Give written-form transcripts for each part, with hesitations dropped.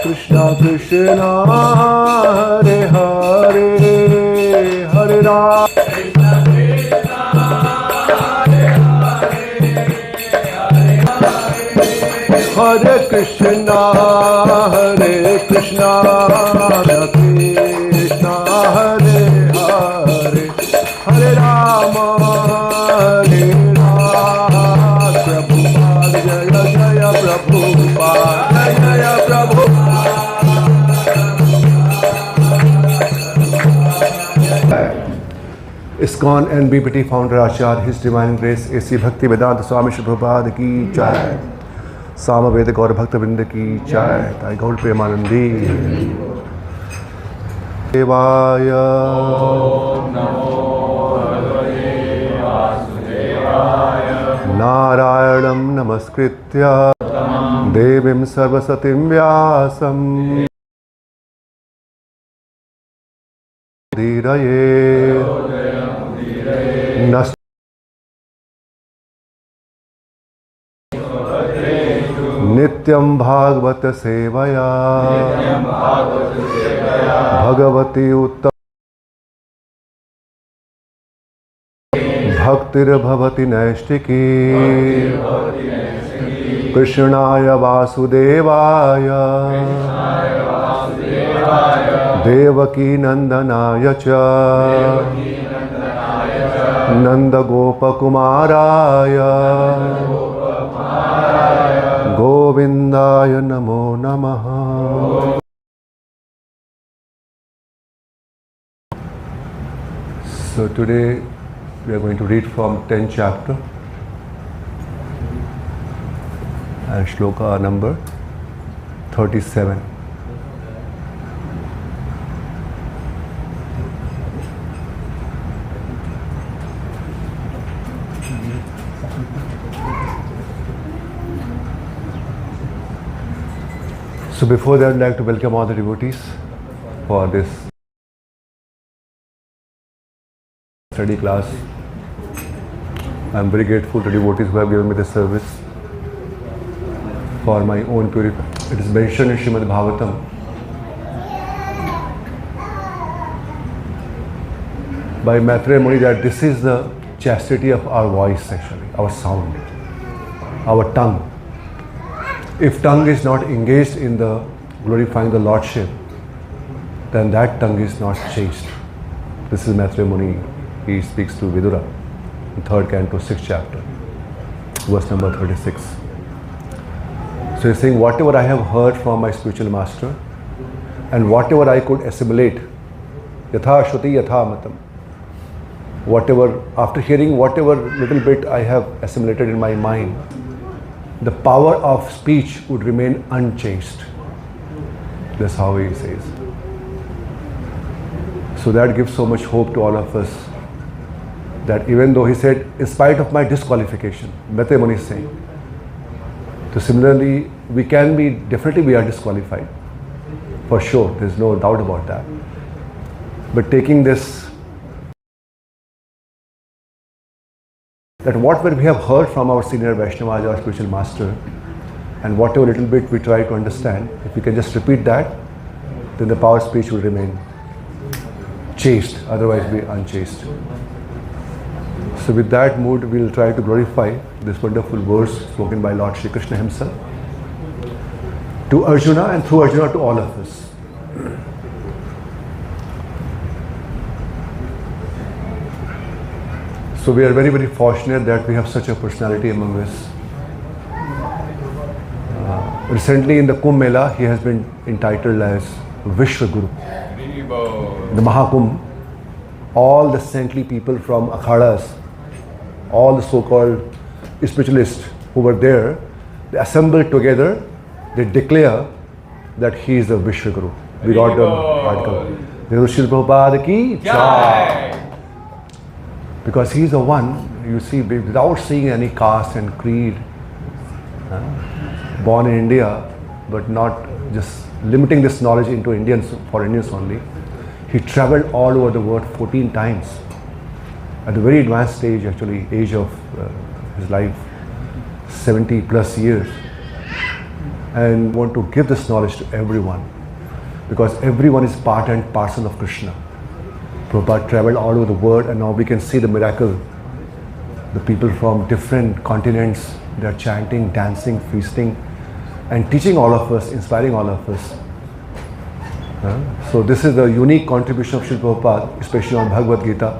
Krishna Krishna Hare Hare Hare Rama Hare Krishna Hare Krishna Krishna Hare Hare Hare Rama Hare Rama Prabhupada Jaya Jaya Prabhupada Jaya Prabhupada ISKCON and BPT founder Acharya His Divine Grace A.C. Bhakti Vedanta Swami Shri Prabhupada ki jai. Samaveda Gaur Bhakta Vrinda ki jai. Sai Gaur Premanandi Devaya Om Namo Bhagavate Vasudevaya Narayanam Namaskritya Devim Sarvasatim Vyasam Dhiraye Nas Nityam Bhagavata Sevaya Bhagavati Uttam Bhaktir Bhavati Naishtiki Krishnaya Vasudevaya Devaki Nandanaya Cha Nanda Gopa Kumaraya Govindaya Namo Namaha. So today we are going to read from 10th chapter and shloka number 37. So before that, I'd like to welcome all the devotees for this study class. I'm very grateful to devotees who have given me this service for my own purification. It is mentioned in Srimad Bhagavatam by Maitreya Muni that this is the chastity of our voice, actually, our sound, our tongue. If tongue is not engaged in the glorifying the Lordship, then that tongue is not chaste. This is Maitreya Muni. He speaks to Vidura in 3rd canto, 6th chapter, verse number 36. So he's saying, whatever I have heard from my spiritual master and whatever I could assimilate, yatha shruti yatha matam, whatever, after hearing whatever little bit I have assimilated in my mind, the power of speech would remain unchanged. That's how he says. So that gives so much hope to all of us, that even though he said, in spite of my disqualification, Maitreya Muni is saying, so similarly, we can be, definitely we are disqualified, for sure, there's no doubt about that. But taking this, that whatever we have heard from our senior Vaishnavas, our spiritual master, and whatever little bit we try to understand, if we can just repeat that, then the power of speech will remain chaste, otherwise be unchaste. So with that mood, we will try to glorify this wonderful verse spoken by Lord Shri Krishna himself to Arjuna, and through Arjuna to all of us. So we are very, very fortunate that we have such a personality among us. Recently in the Kumbh Mela, he has been entitled as Vishwa Guru. The Mahakumbh, all the saintly people from akhadas, all the so-called spiritualists who were there, they assembled together, they declare that he is the Vishwa Guru. We got the article. Shri Prabhupada ki jai. Because he is the one, you see, without seeing any caste and creed, Born in India, but not just limiting this knowledge into Indians, for Indians only. He traveled all over the world 14 times. At the very advanced stage, actually, age of his life, 70 plus years. And want to give this knowledge to everyone, because everyone is part and parcel of Krishna. Prabhupada traveled all over the world, and now we can see the miracle. The people from different continents, they are chanting, dancing, feasting, and teaching all of us, inspiring all of us. So this is the unique contribution of Srila Prabhupada, especially on Bhagavad Gita.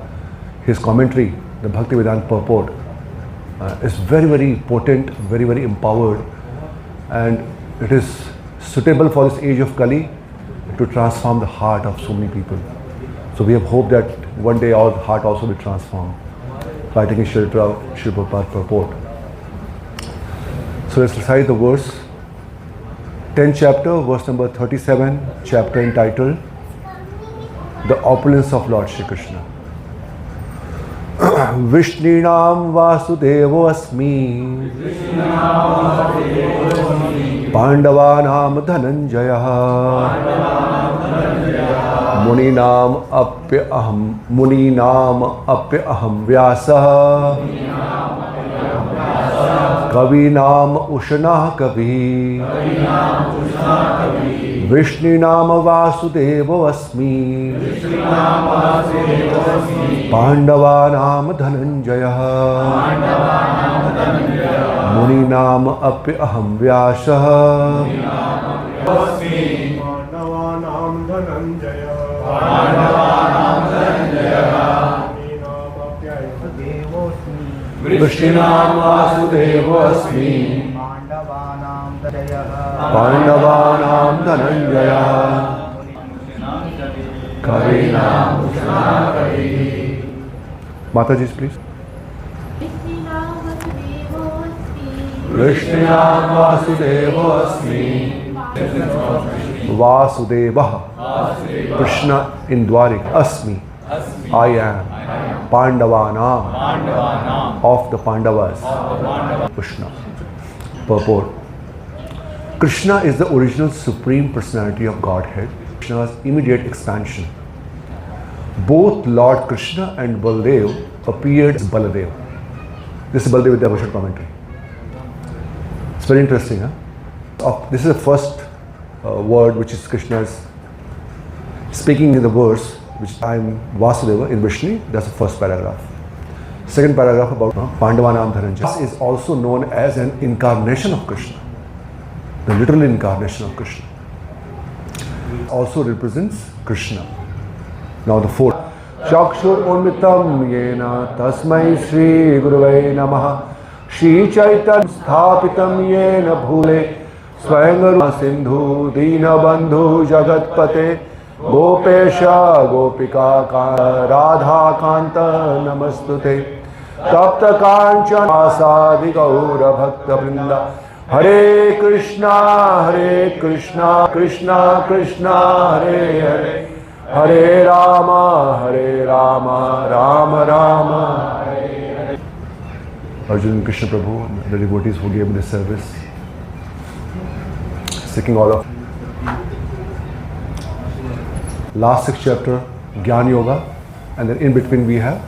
His commentary, the Bhaktivedanta purport, is very, very potent, very, very empowered, and it is suitable for this age of Kali to transform the heart of so many people. So we have hope that one day our heart also will transform by taking Srila Prabhupada purport. So let's recite the verse. 10th chapter, verse number 37, chapter entitled The Opulence of Lord Shri Krishna. Vishninam Vasudevo Asmi Pandavanam Dhananjaya Muninam Apyaham Vyasa Kavinam Ushanah Kavi Vishninam Vasudevo Asmi Pandavanam Dhananjaya Muninam Apyaham Vyasa Pandavanam Dhananjaya Vishninam Vasudevo Asmi Pandavanam Dhananjaya Kavinam Ushanah Kavi. Mataji, please. Vishninam Vasudevo Asmi Vasudeva Krishna in Dwarik Asmi I am Pandavanam of the Pandavas. Krishna. Purport. Krishna is the original Supreme Personality of Godhead. Krishna's immediate expansion. Both Lord Krishna and Baldev appeared as Baladev. This is Baladev with the Bhushan commentary. It's very interesting. This is the first word which is Krishna's speaking in the verse, which I am Vasudeva in Vishnu. That's the first paragraph. Second paragraph about Pandavanam Dhananjaya is also known as an incarnation of Krishna, the literal incarnation of Krishna. Also represents Krishna. Now the fourth. Chakshur unmitam yena tasmai Shri Guruvai Namaha Shri Chaitanya sthapitam yena bhule Swayam Sindhu Dina Bandhu Jagatpate Gopesha Gopika Radha Kanta Namastute Tapta Kanchana Asadi Gaura Bhakta Vrinda Hare Krishna Krishna Krishna Hare Hare Hare Rama Rama Rama Hare Hare. Arjun and Krishna Prabhu, the devotees who gave me this service, seeking all of. Last 6 chapter, Jnana Yoga, and then in between we have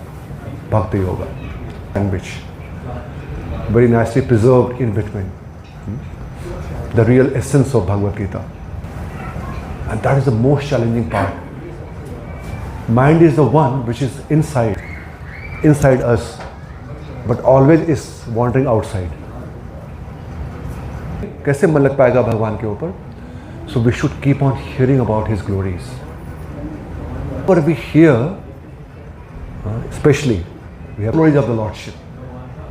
Bhakti Yoga, and which very nicely preserved in between. The real essence of Bhagavad Gita. And that is the most challenging part. Mind is the one which is inside us, but always is wandering outside. कैसे मन लग पाएगा भगवान के ऊपर? So we should keep on hearing about His glories. But we hear, especially, we have glories of the Lordship.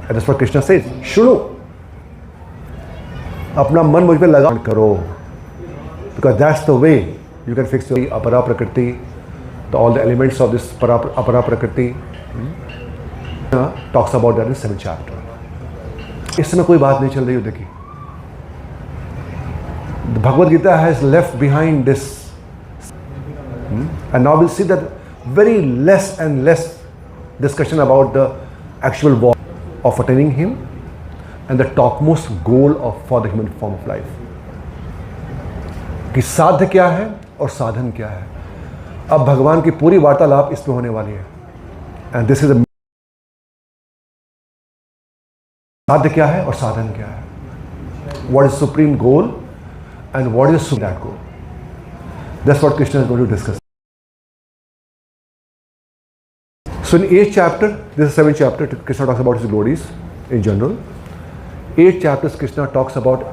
And that's what Krishna says. Shunu. अपना मन मुझ पे लगा करो. Because that's the way you can fix your apara prakriti, all the elements of this apara prakriti. Talks about that in 7th chapter. इस समय कोई बात नहीं चल रही युद्ध की. The Bhagavad Gita has left behind this. And now we'll see that very less and less discussion about the actual war of attaining Him, and the topmost goal for the human form of life. कि साध्य क्या है और साधन क्या है. अब भगवान की पूरी वार्तालाप इसमें होने वाली है. एंड दिस इज अ साध्य क्या है और साधन क्या है. What is supreme goal and what is that goal? That's what Krishna is going to discuss. So in 8th chapter, this is 7th chapter, Krishna talks about his glories in general. 8 chapters Krishna talks about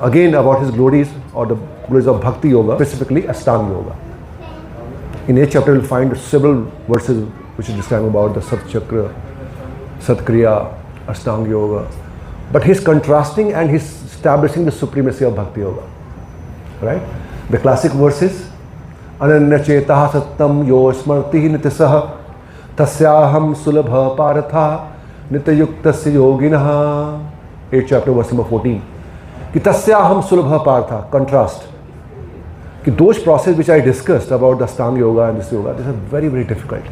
again about his glories or the glories of Bhakti Yoga, specifically Ashtanga Yoga. In 8th chapter you'll find several verses which is describing about the Sat Chakra, Satkriya, Ashtanga Yoga. But he's contrasting and he's establishing the supremacy of Bhakti Yoga. Right? The classic verses, Ananya Chetaha Sattam Yo Smarti Nitisah Tasyaham Sulabha Paratha Nitayuktasya Yoginaha. 8th chapter verse number 14. Ki Tasyaham Sulabha Paratha, contrast. Ki those processes which I discussed about the Ashtanga Yoga and this yoga, these are very, very difficult.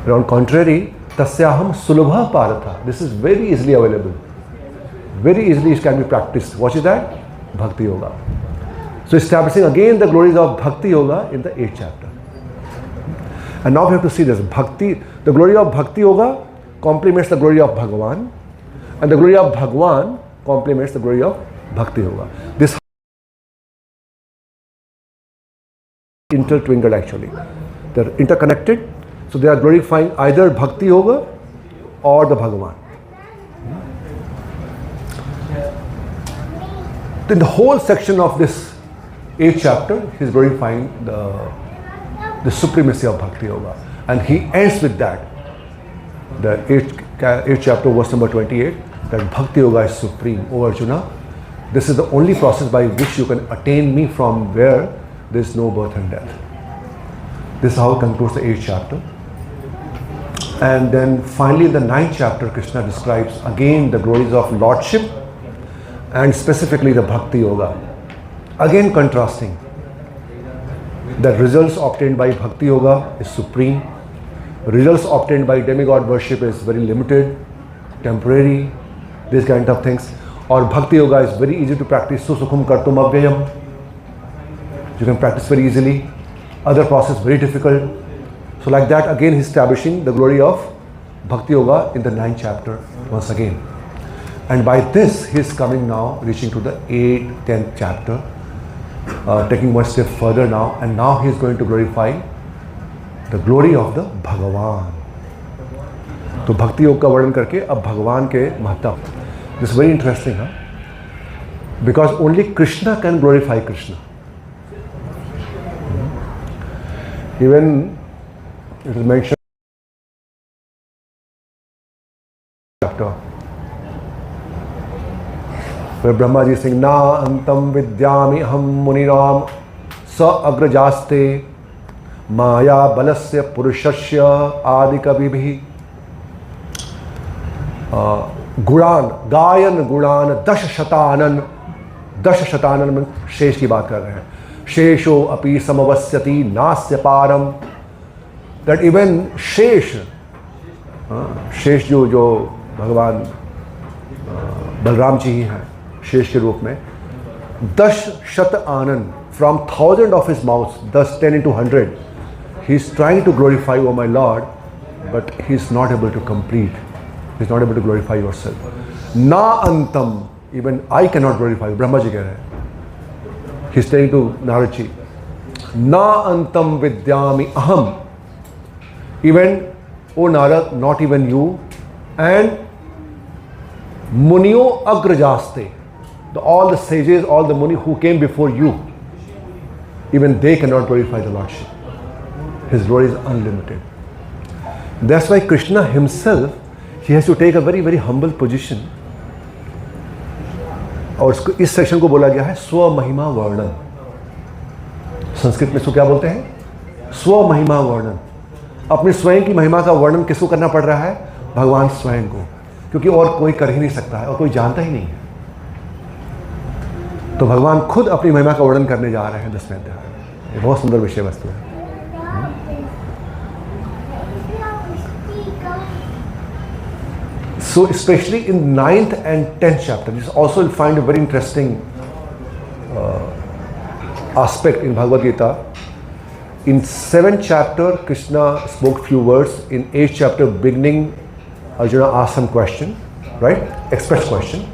But on contrary, Tasyaham Sulabha Paratha. This is very easily available. Very easily it can be practiced. What is that? Bhakti Yoga. So establishing again the glories of Bhakti Yoga in the 8th chapter. And now we have to see this. Bhakti, the glory of Bhakti Yoga complements the glory of Bhagavan. And the glory of Bhagavan complements the glory of Bhakti Yoga. This intertwined actually. They're interconnected. So they are glorifying either Bhakti Yoga or the Bhagavan. Then the whole section of this 8th chapter, he is glorifying the supremacy of Bhakti Yoga. And he ends with that. The 8th chapter, verse number 28, that Bhakti Yoga is supreme. O Arjuna, this is the only process by which you can attain me from where there is no birth and death. This is how it concludes the 8th chapter. And then finally in the 9th chapter, Krishna describes again the glories of Lordship and specifically the Bhakti Yoga. Again contrasting. The results obtained by Bhakti Yoga is supreme. Results obtained by demigod worship is very limited, temporary, these kind of things. Or Bhakti Yoga is very easy to practice. Susukhum kartum avyayam. You can practice very easily. Other process very difficult. So like that again he is establishing the glory of Bhakti Yoga in the 9th chapter once again. And by this he is coming now, reaching to the 8th, 10th chapter, taking one step further now, and now he is going to glorify the glory of the Bhagavan. तो भक्ति योग का वर्णन करके अब भगवान के महत्व. This is very interesting, huh? Because only Krishna can glorify Krishna. Even it is mentioned chapter where Brahma ji is saying, Na antam vidyami aham muninam sa agrajaste maya balasya purushasya adi kabibhi गुणान गायन गुणान दश शतानन में शेष की बात कर रहे हैं. शेषो अपि समवस्यति नास्य पारम. दैट इवन शेष जो भगवान बलराम जी ही हैं शेष के रूप में, 10 शत आनन from 1000 of his mouth, 10 into 100, he is trying to glorify, oh my Lord, but he is not able to complete. He is not able to glorify yourself. Na antam, even I cannot glorify you. Brahma ji keh rahe hain. He is saying to Narad ji, Na antam vidyami aham. Even, O Narad, not even you, and Munio agrajaste, all the sages, all the Muni who came before you, even they cannot glorify the Lordship. His glory is unlimited. That's why Krishna himself, he has to take a very, very humble position. और इस section को बोला गया है स्व महिमा वर्णन. संस्कृत में इसको क्या बोलते हैं? स्व महिमा वर्णन. अपने स्वयं की महिमा का वर्णन किसको करना पड़ रहा है? भगवान स्वयं को, क्योंकि और कोई कर ही नहीं सकता है और कोई जानता ही नहीं है. तो भगवान खुद अपनी महिमा का वर्णन करने जा रहे हैं 10वें अध्याय में. ये बहुत सुंदर विषय वस्तु है. So especially in 9th and 10th chapter, this also you'll find a very interesting aspect in Bhagavad Gita. In 7th chapter, Krishna spoke few words. In 8th chapter, beginning, Arjuna asked some question, right? Express question.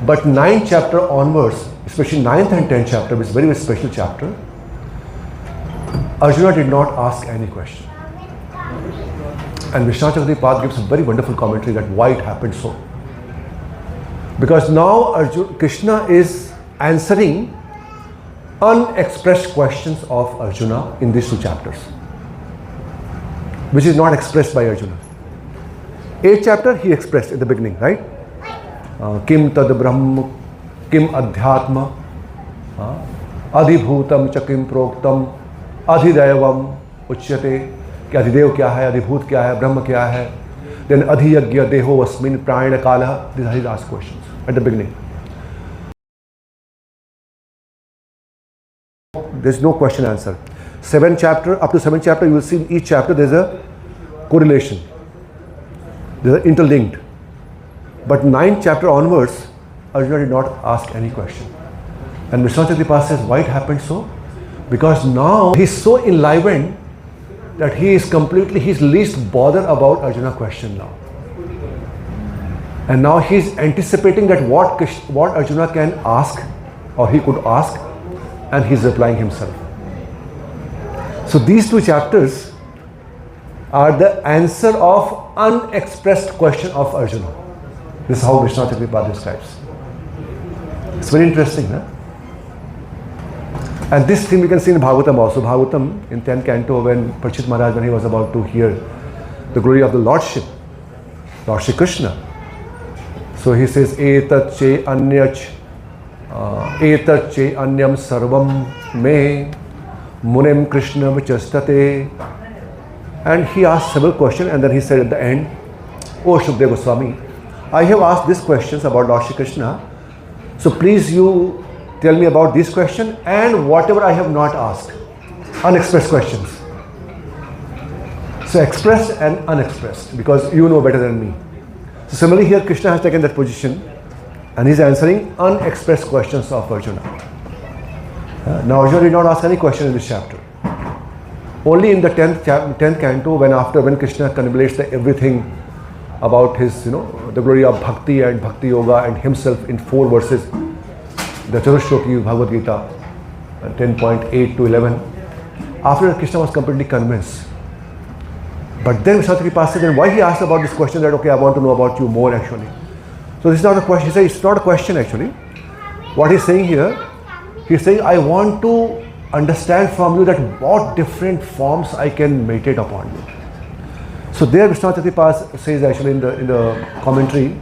But 9th chapter onwards, especially 9th and 10th chapter, which is very, very special chapter, Arjuna did not ask any question. And Vishnu Chakravarti gives a very wonderful commentary that why it happened so. Because now Krishna is answering unexpressed questions of Arjuna in these two chapters, which is not expressed by Arjuna. 8th chapter he expressed in the beginning, right? Kim tad brahma, kim adhyatma, adhibhutam cha kim proktam, adhidevam uchyate. कि अधिदेव क्या है, अधिभूत क्या है, ब्रह्म क्या है. Then adhiyagya deho asmin prayana kala. These are his asked questions at the beginning. There's no question answer. 7th chapter, up to 7th chapter, you will see in each chapter there's a correlation. There's an interlinked. But 9th chapter onwards, Arjuna did not ask any question. And Vishnu Chakravarti says, why it happened so? Because now he's so enlivened that he's least bothered about Arjuna question now. And now he's anticipating that what Arjuna can ask or he could ask, and he's replying himself. So these two chapters are the answer of unexpressed question of Arjuna. This is how Vishnu Chakravarti describes. It's very interesting, huh? And this thing we can see in Bhagavatam also. Bhagavatam in 10th canto, when Parikshit Maharaj, when he was about to hear the glory of the Lordship, Lord Shri Krishna. So he says, Etat che anyach, Etat che anyam sarvam me, munim Krishna vichastate. And he asked several questions, and then he said at the end, Oh Shukdev Goswami, I have asked these questions about Lord Shri Krishna, so please you tell me about this question and whatever I have not asked. Unexpressed questions. So expressed and unexpressed, because you know better than me. So similarly here Krishna has taken that position and he's answering unexpressed questions of Arjuna. Now Arjuna did not ask any question in this chapter. Only in the 10th canto, when Krishna contemplates everything about his, the glory of bhakti and bhakti yoga and himself in 4 verses, the Chatushloki Bhagavad Gita, 10.8 to 11. After that, Krishna was completely convinced. But then Vishnu Chakravarti said, then why he asked about this question that, okay, I want to know about you more actually. So this is not a question. He said, it's not a question actually. What he's saying here, he's saying, I want to understand from you that what different forms I can meditate upon you. So there Vishnu Chakravarti says actually in the commentary,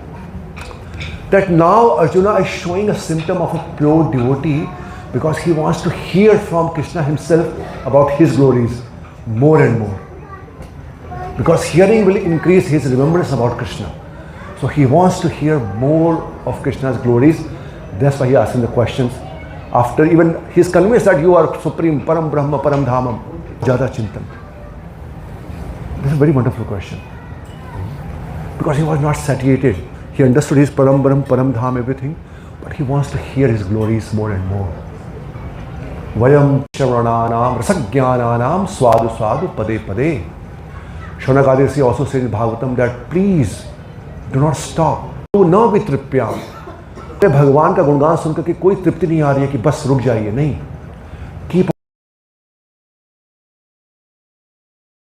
that now Arjuna is showing a symptom of a pure devotee because he wants to hear from Krishna himself about his glories more and more. Because hearing will increase his remembrance about Krishna. So he wants to hear more of Krishna's glories. That's why he asking the questions. After even he's convinced that you are supreme, param brahma, param dhamam, jada chintan. This is a very wonderful question. Because he was not satiated. He understood his param brahma, param dham, everything. But he wants to hear his glories more and more. Vayam shravananam rasagyananam swadu swadu pade pade. Shaunakadesi also says in Bhagavatam that please do not stop. To na vitripyam. भगवान का गुणगान सुनकर के कोई तृप्ति नहीं आ रही है कि बस रुक जाइए, नहीं. Keep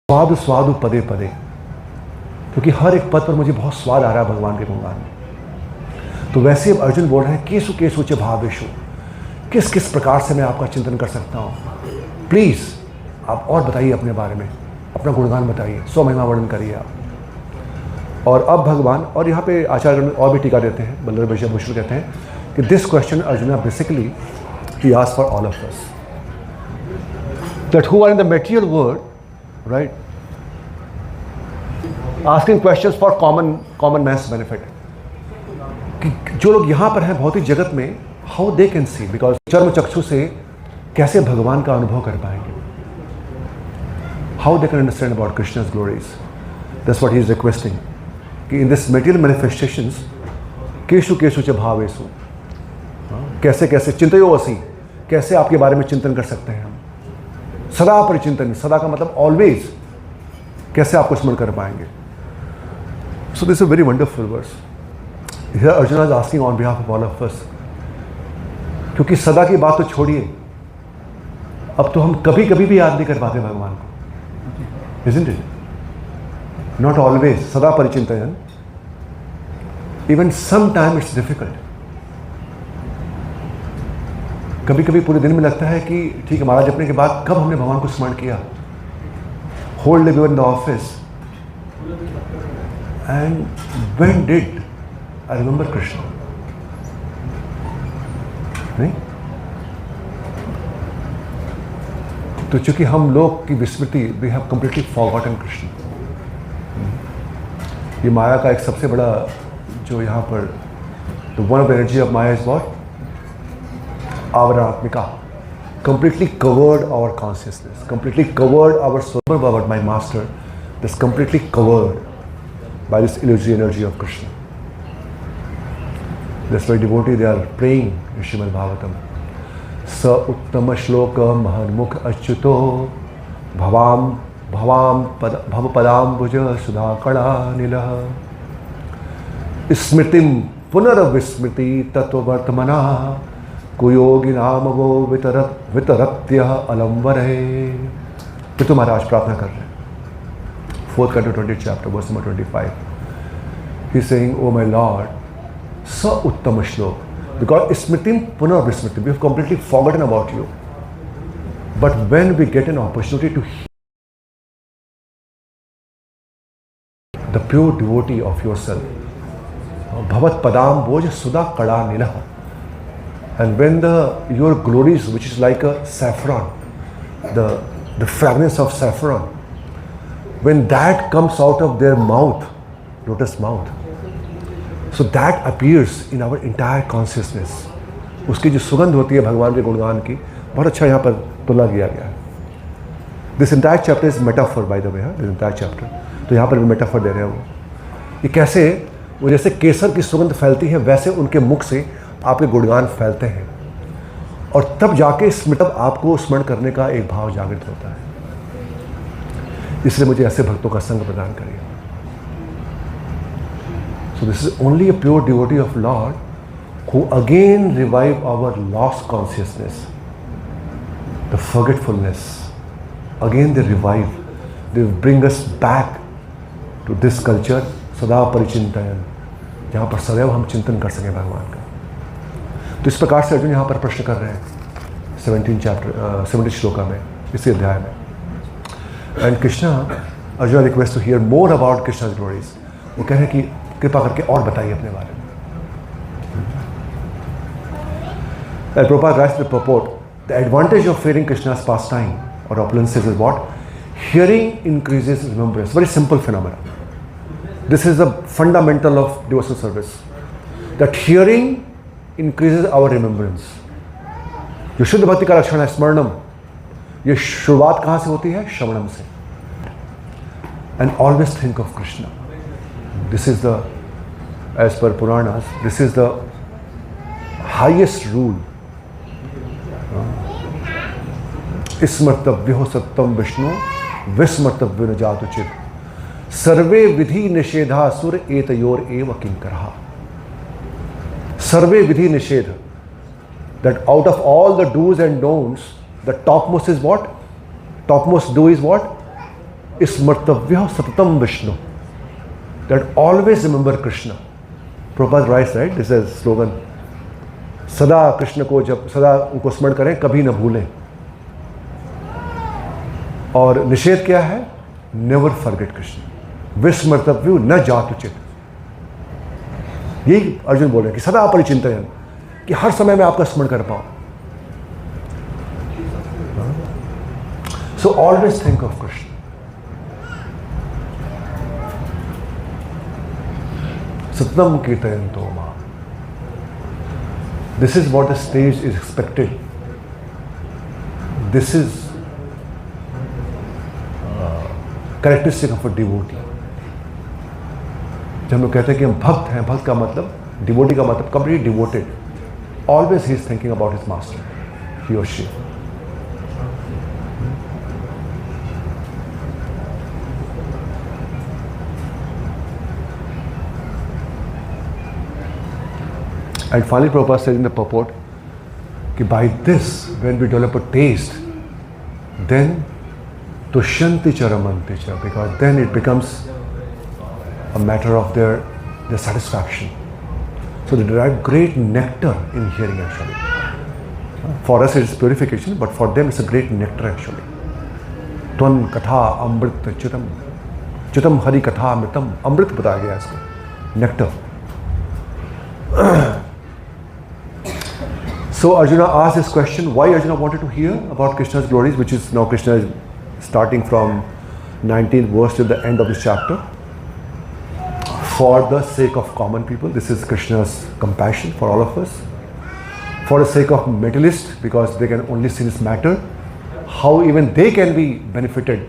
स्वादु स्वादु पदे पदे, क्योंकि हर एक पद पर मुझे बहुत स्वाद आ रहा है भगवान के गुणगान में. तो वैसे अब अर्जुन बोल रहे हैं केसु केसु च भावेषु, किस किस प्रकार से मैं आपका चिंतन कर सकता हूँ. प्लीज आप और बताइए अपने बारे में, अपना गुणगान बताइए, सौ महिमा वर्णन करिए आप. और अब भगवान, और यहाँ पे आचार्य और भी टीका देते हैं, बल्लभ भूषण कहते हैं कि this question Arjuna basically he asked for all of us, that who are in the material world, right, asking questions for common man's benefit, कि जो लोग यहाँ पर हैं भौतिक जगत में, how they can see, because चर्म चक्षु से कैसे भगवान का अनुभव कर पाएंगे, how they can understand about Krishna's glories. That's what he is requesting, कि इन दिस मेटेरियल मैनिफेस्टेशंस केशु केशु च भावेशु, कैसे कैसे चिंतयो असी, कैसे आपके बारे में चिंतन कर सकते हैं हम, सदा परिचिंतन, सदा का मतलब ऑलवेज, कैसे आपको स्मरण कर पाएंगे. So this is a very wonderful verse. Here Arjun is asking on behalf of all of us, क्योंकि सदा की बात तो छोड़िए, अब तो हम कभी कभी भी याद नहीं कर पाते भगवान को, isn't it? Not always, सदा परिचिंतन. Even sometime it's difficult. कभी कभी पूरे दिन में लगता है कि ठीक है, महाराज अपने के बाद कब हमने भगवान को स्मरण किया. Whole day we were in the office, and when did I remember Krishna? नहीं? तो चूंकि हम लोग की विस्मृति, we have completely forgotten Krishna. ये माया का एक सबसे बड़ा जो यहाँ पर, the one of the energy of maya is what? आवरणात्मिका. Completely covered our consciousness, completely covered our soul, about my master, that's completely covered by this illusory energy of Krishna. That's why devotee, they are praying in Srimad Bhagavatam. Sa uttama shloka mahanmukh achyuto bhavam bhavapadam bhuja sudhakala nilah smritim punaravismriti tattva vartamana कुयोगी नाम वो वितरत्य अलंबरे. पितु महाराज प्रार्थना कर रहे हैं. 4th canto 20th chapter verse number 25. He is saying, "Oh my Lord, sa uttama shlok." Because smritim punar vismritim, we have completely forgotten about you. But when we get an opportunity to hear the pure devotee of yourself, bhavat padam bhoj sudha kada nilah. And when your glories, which is like a saffron, the fragrance of saffron, when that comes out of their mouth, lotus mouth, so that appears in our entire consciousness. उसकी जो सुगंध होती है भगवान के गुणगान की, बहुत अच्छा यहाँ पर तुलना किया गया है. This entire chapter is metaphor, by the way. This entire chapter, तो यहाँ पर भी metaphor दे रहे हैं वो. ये कैसे, वो जैसे केसर की सुगंध फैलती है, वैसे उनके मुख से आपके गुणगान फैलते हैं, और तब जाके मतलब आपको स्मरण करने का एक भाव जागृत होता है. इसलिए मुझे ऐसे भक्तों का संग प्रदान करिए. So this is only a pure devotee of Lord who again revive our lost consciousness, the forgetfulness. Again they revive, they bring us back to this culture सदा परिचिंतन, जहाँ पर सदैव हम चिंतन कर सकें भगवान का. तो इस प्रकार से अर्जुन यहाँ पर प्रश्न कर रहे हैं 17 श्लोका में, इसी अध्याय में. And Krishna, Arjun request to hear more about Krishna's glories. वो कह रहे हैं कि कृपा करके और बताइए अपने बारे में. And Prabhupada rights the purport, the advantage of hearing Krishna's pastime or opulences is what? Hearing increases remembrance. Very simple phenomena. This is the fundamental of devotional service. That hearing increases our remembrance. जो शुद्ध भक्ति का लक्षण है स्मरणम, ये शुरुआत कहाँ से होती है? श्रवणम से. And always think of Krishna. This is the, as per Puranas, this is the highest rule. स्मर्तव्यो सत्यम विष्णु विस्मर्तव्यो न जातुचित. सर्वे विधि निषेधा सुर एतयोर एव किंकरः. Sarve vidhi nishedha, that out of all the do's and don'ts, the topmost is what? Topmost do is what? Smartavya satatam Vishnu. That always remember Krishna. Prabhupada writes, right? This is a slogan. सदा कृष्ण को, जब सदा उनको स्मरण करें, कभी न भूलें. और निषेध क्या है? Never forget Krishna. विस्मर्तव्यो न जातुचित. यही अर्जुन बोल रहे हैं कि सदा परिचिंतन, कि हर समय में आपका स्मरण कर पाऊं. So always think of Krishna. सततम कीर्तयन्तो मां. This is what the stage is expected. This is characteristic of a devotee. जब हम लोग कहते हैं कि हम भक्त हैं, भक्त का मतलब, डिवोटी का मतलब complete devoted, always he is thinking about his master, he और she. And finally, Prabhupada says in the purport, कि by this, when we develop a taste, then tushyanti charamanti cha, because then it becomes a matter of their satisfaction. So they derive great nectar in hearing actually. For us it is purification, but for them it's a great nectar actually. Twan katha amrit chutam, chutam hari katha amritam, amrit बताया गया इसको, nectar. So Arjuna asked this question, why Arjuna wanted to hear about Krishna's glories, which is now Krishna is starting from 19th verse till the end of this chapter. For the sake of common people, this is Krishna's compassion for all of us. For the sake of materialists, because they can only see this matter, how even they can be benefited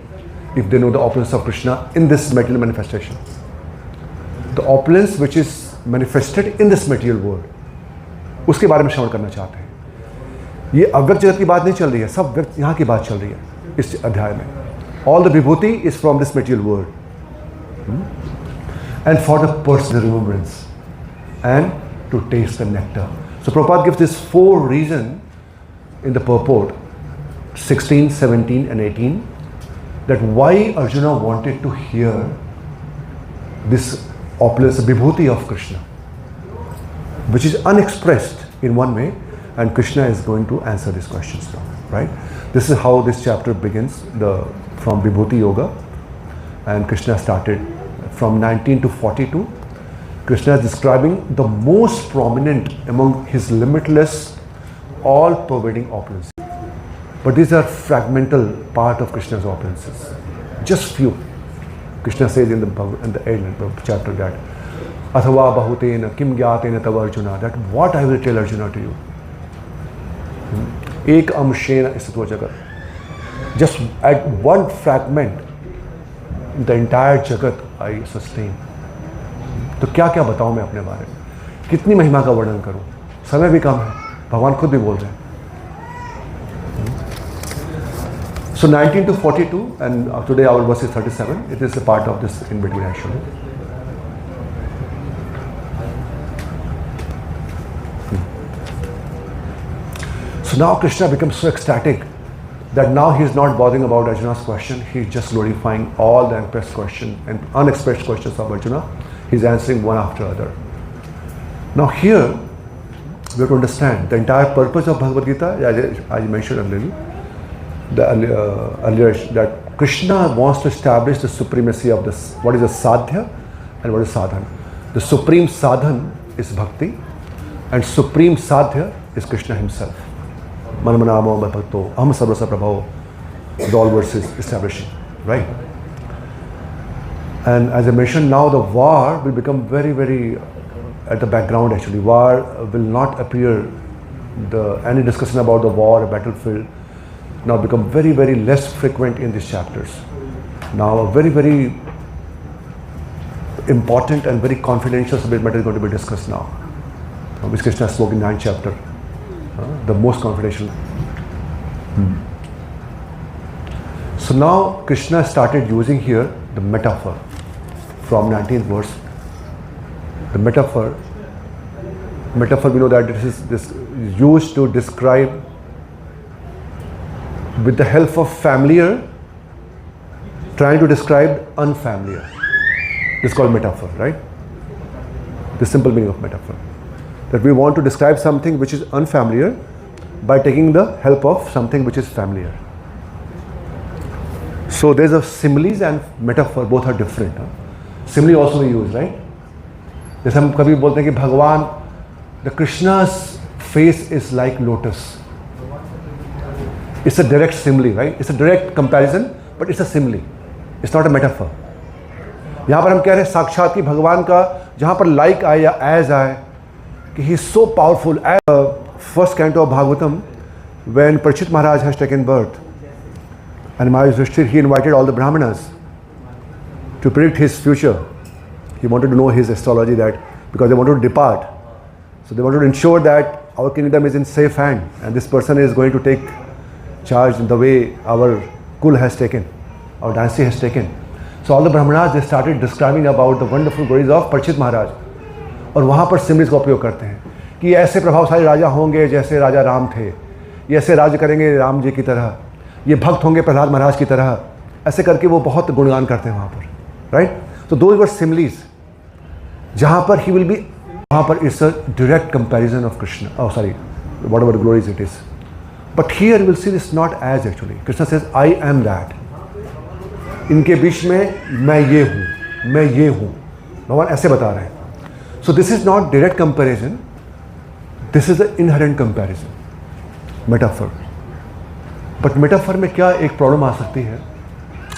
if they know the opulence of Krishna in this material manifestation. The opulence which is manifested in this material world, उसके बारे में श्रवण करना चाहते हैं. ये अव्यक्त जगत की बात नहीं चल रही है, सब व्यक्त यहाँ की बात चल रही है इस अध्याय में. All the vibhuti is from this material world. And for the personal remembrance and to taste the nectar. So Prabhupada gives this 4 reasons in the purport 16, 17 and 18 that why Arjuna wanted to hear this opulence, vibhuti of Krishna, which is unexpressed in one way, and Krishna is going to answer these questions now, right? This is how this chapter begins, from Vibhuti Yoga, and Krishna started from 19 to 42. Krishna is describing the most prominent among his limitless, all-pervading opulences. But these are fragmental part of Krishna's opulences, just few. Krishna says in the end of the chapter that Athava bahutena kim gyatena tav Arjuna, that what I will tell Arjuna to you. Ek amshena istitva jagat. Just at one fragment, the entire jagat I sustain. तो क्या क्या बताऊं मैं अपने बारे में, कितनी महिमा का वर्णन करूं, समय भी कम है, भगवान खुद भी बोल रहे हैं. So 19 to 42, and today our verse is 37. It is a part of this in between actually. So now Krishna becomes so ecstatic that now he is not bothering about Arjuna's question. He is just glorifying all the expressed questions and unexpressed questions of Arjuna. He is answering one after other. Now here we have to understand the entire purpose of Bhagavad Gita, as I mentioned earlier, that Krishna wants to establish the supremacy of this. What is a sadhya and what is sadhan? The supreme sadhan is bhakti, and supreme sadhya is Krishna himself. Manamanamo bhakto aham sarvasa prabhavo. The all verses establishing, right? And as I mentioned, now the war will become very, very at the background actually. War will not appear, any discussion about the war, a battlefield, now become very, very less frequent in these chapters. Now a very, very important and very confidential subject matter is going to be discussed now, which Krishna spoke in 9th chapter, the most confidential. So now Krishna started using here the metaphor from 19th verse. The metaphor we know that this is used to describe with the help of familiar, trying to describe unfamiliar. This is called metaphor, right? The simple meaning of metaphor. That we want to describe something which is unfamiliar by taking the help of something which is familiar. So there's a similes and metaphor, both are different. Simile also we use, right? जैसे हम कभी बोलते हैं कि भगवान, the Krishna's face is like lotus. It's a direct simile, right? It's a direct comparison, but it's a simile. It's not a metaphor. यहाँ पर हम कह रहे हैं साक्षात की भगवान का, जहाँ पर like आए या as आए, कि he is so powerful. First canto of Bhagavatam, when Parikshit Maharaj has taken birth, and Maharaj Yudhishthira, he invited all the Brahmanas to predict his future. He wanted to know his astrology, that because they wanted to depart. So they wanted to ensure that our kingdom is in safe hand and this person is going to take charge in the way our kul has taken, our dynasty has taken. So all the Brahmanas, they started describing about the wonderful glories of Parikshit Maharaj. और वहाँ पर सिमरिस का उपयोग करते हैं कि ऐसे प्रभावशाली राजा होंगे जैसे राजा राम थे, ये ऐसे राज्य करेंगे राम जी की तरह, ये भक्त होंगे प्रहलाद महाराज की तरह, ऐसे करके वो बहुत गुणगान करते हैं वहाँ पर, right. So those were similes. जहाँ पर he will be, वहाँ पर it's a direct comparison of Krishna. Oh sorry, whatever glories it is. But here you will see this not as actually. Krishna says, I am that. इनके बीच में मैं ये हूँ, मैं ये हूँ. भगवान ऐसे बता रहे हैं. So this is not direct comparison. This is an inherent comparison. Metaphor. But metaphor में क्या एक problem आ सकती है?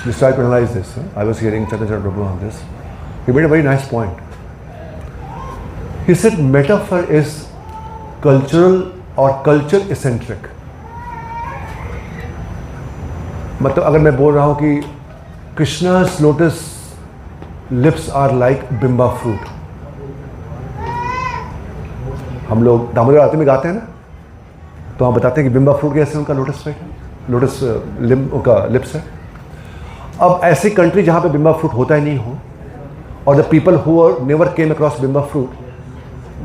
Let's try to analyze this. I was hearing Chaitanya Prabhu on this. He made a very nice point. He said metaphor is cultural or culture eccentric. मतलब अगर मैं बोल रहा हूँ कि Krishna's lotus lips are like bimba fruit. हम लोग दामोदर आरती में गाते हैं ना, तो हम बताते हैं कि बिम्बा फ्रूट कैसे उनका लोटस फ्रूट है, लोटस उनका लिप्स है. अब ऐसी कंट्री जहाँ पे बिम्बा फ्रूट होता ही नहीं हो, और the people who never came across bimba fruit,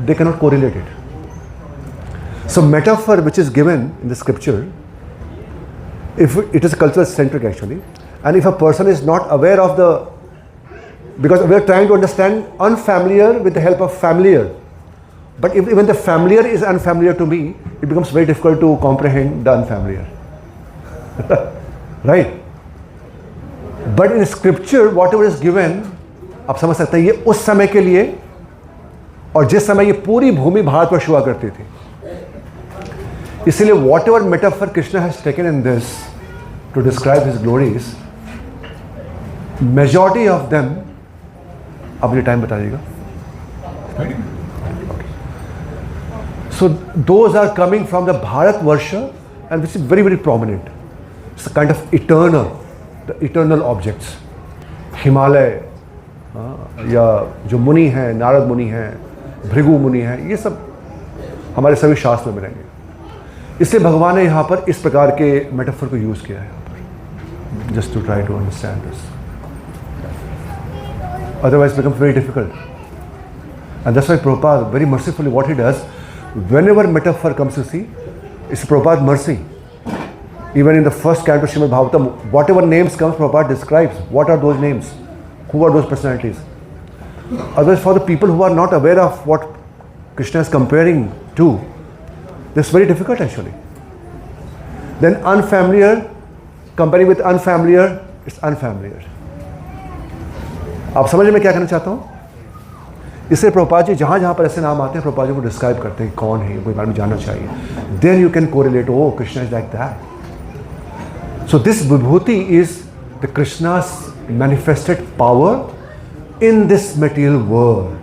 they cannot correlate it. So metaphor which is given in the scripture, if it is cultural centric actually, and if a person is not aware of the, because we are trying to understand unfamiliar with the help of familiar, but if even the familiar is unfamiliar to me, it becomes very difficult to comprehend the unfamiliar. Right? But in scripture whatever is given, आप समझ सकते हैं ये उस समय के लिए, और जिस समय ये पूरी भूमि भारतवर्ष हुआ करती थी. इसलिए whatever metaphor Krishna has taken in this to describe his glories, majority of them, अब ये टाइम बताइएगा. So those are coming from the Bharatvarsha, and which is very very prominent. It's a kind of eternal, the eternal objects. Himalaya, या जो मुनि हैं, नारद मुनि हैं, भृगु मुनि हैं, ये सब हमारे सभी शास्त्र में मिलेंगे. इसलिए भगवान ने यहाँ पर इस प्रकार के मेटाफर को यूज़ किया है यहाँ पर, just to try to understand this. Otherwise it becomes very difficult. And that's why Prabhupada, very mercifully, what he does, whenever metaphor comes to see, it's Prabhupada's mercy. Even in the first canto Srimad Bhagavatam, whatever names comes, Prabhupada describes what are those names, who are those personalities. Otherwise, for the people who are not aware of what Krishna is comparing to, this is very difficult actually. Then unfamiliar, comparing with unfamiliar, it's unfamiliar. आप समझ में क्या कहना चाहता हूँ? इससे प्रभुपाद जी जहाँ जहाँ पर ऐसे नाम आते हैं, प्रभुपाद जी को डिस्क्राइब करते हैं कौन है, कोई बारे में जानना चाहिए. Then you can correlate, oh, Krishna is like that. So this vibhuti is the Krishna's manifested power in this material world.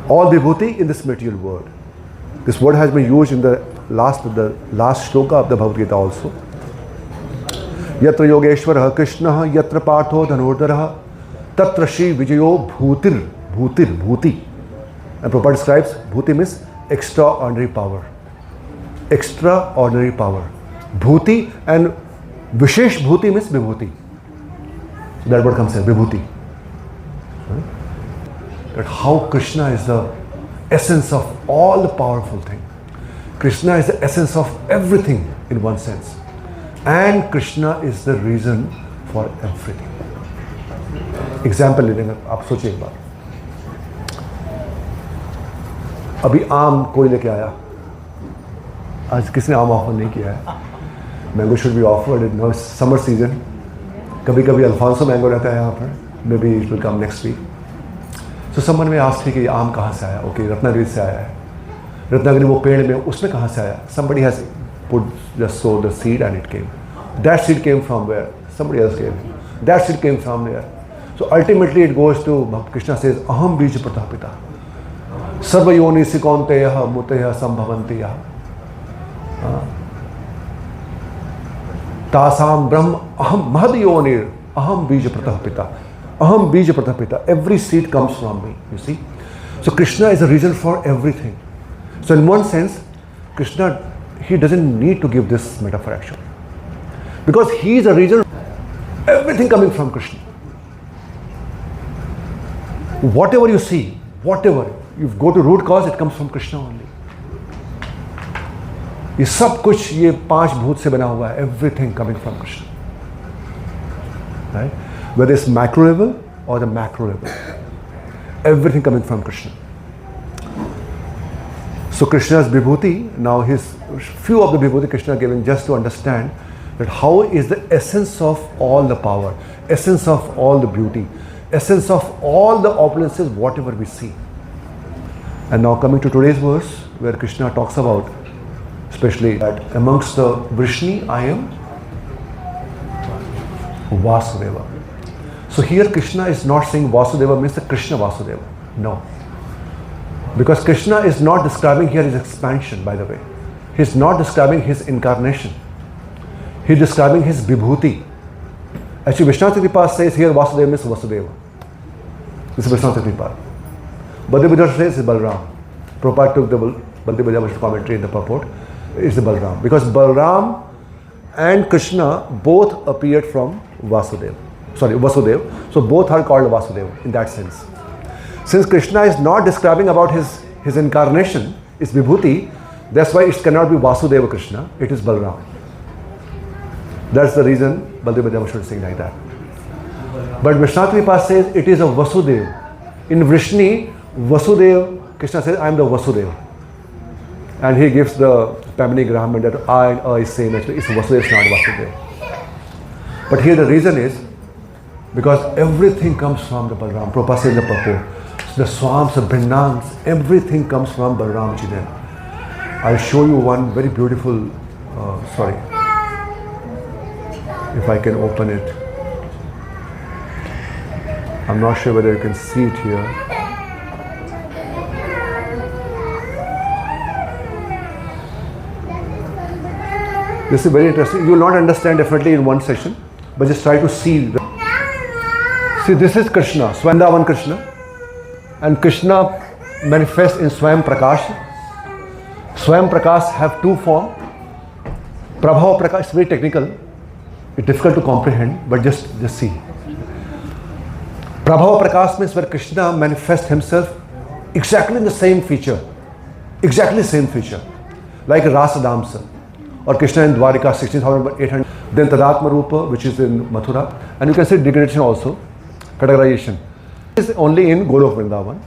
All vibhuti in this material world. This word has been used in the last shloka of the Bhagavad Gita also. Yatra yogeshwarah Krishnah yatra partho dhanurdarah tatra shri vijayo bhutir. Bhuti. And Prabhupada describes bhuti means extraordinary power. Extraordinary power. Bhuti, and vishesh bhuti means vibhuti. So that word comes here, vibhuti. That how Krishna is the essence of all the powerful thing. Krishna is the essence of everything in one sense. And Krishna is the reason for everything. Example ले लेंगे, आप सोचिए एक बार. अभी आम कोई लेके आया, आज किसने आम ऑफर नहीं किया है. Mango should be offered in now summer season. कभी कभी अल्फांसो मैंगो रहता है यहाँ पर, may be it will come next week. So someone में आस्क थी कि आम कहाँ से आया. ओके, रत्नागिरी से आया है. रत्नागिरी वो पेड़ में, उसमें कहाँ से आया. somebody has put just sow the seed and it came. That seed came from where? Somebody else gave. That seed came from there. So ultimately it goes to, Krishna says, aham bija pratapita. Sarva yoni sikonteya muteya sambhavantiya. Tasam brahm aham mahad yonir aham bija pratapita. Aham bija pratapita. Every seed comes from me, you see. So Krishna is a reason for everything. So in one sense, Krishna, he doesn't need to give this metaphor actually. Because he is a reason, everything coming from Krishna. Whatever you see, whatever, you go to root cause, it comes from Krishna only. ये सब कुछ ये 5 भूत से बना हुआ है, everything coming from Krishna. Right? Whether it's macro level or the macro level, everything coming from Krishna. So Krishna's Vibhuti, now his few of the Vibhuti Krishna given just to understand that how is the essence of all the power, essence of all the beauty, essence of all the opulences, whatever we see. And now coming to today's verse, where Krishna talks about, especially that amongst the Vrishni, I am Vasudeva. So here Krishna is not saying Vasudeva means the Krishna Vasudeva. No. Because Krishna is not describing here his expansion, by the way. He's not describing his incarnation. He's describing his Vibhuti. Actually, Vishnu Kripa says here Vasudeva means Vasudeva. This is Vishnu Kripa. Bhadra says it's Balram. Prabhupada took the Bhadra commentary in the purport. It's the Balram. Because Balram and Krishna both appeared from Vasudeva. So both are called Vasudeva in that sense. Since Krishna is not describing about his incarnation, his Vibhuti, that's why it cannot be Vasudeva Krishna, it is Balram. That's the reason Baldeva should sing like that. But Vishnatripa says it is a Vasudev. In Vrishni, Vasudev, Krishna says, I am the Vasudev. And he gives the Pamini Graham that I and is same. Actually, it's Vasudev, it's not Vasudev. But here the reason is because everything comes from the Balram. Prabhupada says in the purport, the swams, the bindans, everything comes from Balram Ji then. I'll show you one very beautiful, if I can open it. I'm not sure whether you can see it here. This is very interesting. You will not understand definitely in one session, but just try to see. See, this is Krishna, Swandavan Krishna. And Krishna manifests in Swayam Prakash. Swayam Prakash have 2 forms. Prabhava Prakash is very technical. It's difficult to comprehend, but just see. Prabhava Prakash means where Krishna manifests himself exactly in the same feature. Exactly same feature. Like Rasa Damsa. Or Krishna in Dwarika 16,800. Then Tadatma Rupa, which is in Mathura. And you can see degradation also. Categorization. Is only in Golok Vrindavan.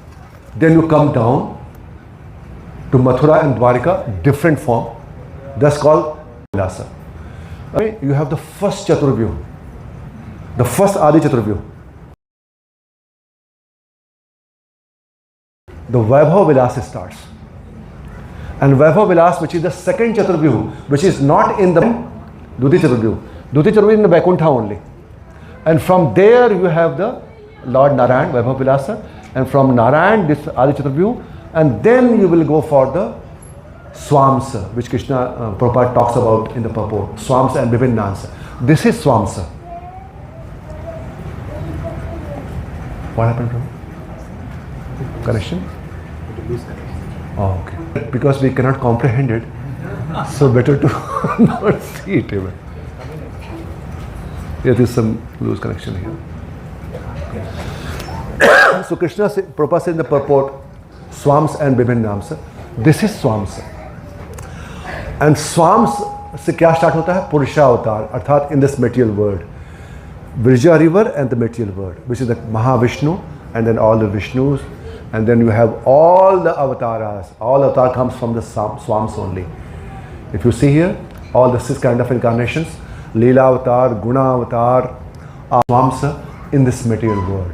Then you come down to Mathura and Dwarika, different form. That's called Vilasa. You have the first Chaturvyu, the first Adi Chaturvyu. The Vaibhav Vilas starts. And Vaibhav Vilas, which is the second Chaturvyu, which is not in the Dutya Chaturvyu. Dutya Chaturvyu is in the Vaikuntha only. And from there you have the Lord Narayan, Vaibhav Vilasa, and from Narayan this Adi Chaturvyu, and then you will go for the Swamsa, which Krishna Prabhupada talks about in the purport. Swamsa and Vibhindansa. This is Swamsa. What happened to him? Connection? Oh, okay. Because we cannot comprehend it, so better to not see it even. There is some loose connection here. So Krishna, Prabhupada said in the purport, Swams and Vibhindansa. This is Swamsa. And Swams से क्या start होता है? Purusha avatar, अर्थात in this material world. Virja river and the material world, which is the Mahavishnu and then all the Vishnus, and then you have all the avatars. All avatar comes from the Swams only. If you see here, all the 6 kind of incarnations, Leela avatar, Guna avatar, are Swamsa in this material world.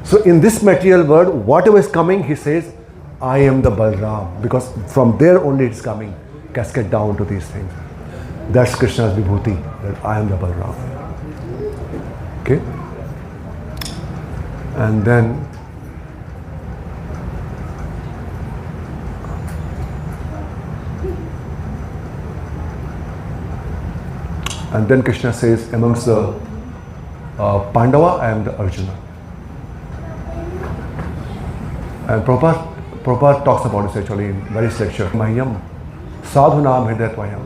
So in this material world, whatever is coming, he says, I am the Balram, because from there only it's coming, cascade down to these things. That's Krishna's Vibhuti, that I am the Balram. Okay? And then Krishna says amongst the Pandava and Arjuna. And Prabhupada talks about this actually in various lectures. Mahyam sadhunam hridayatvayam.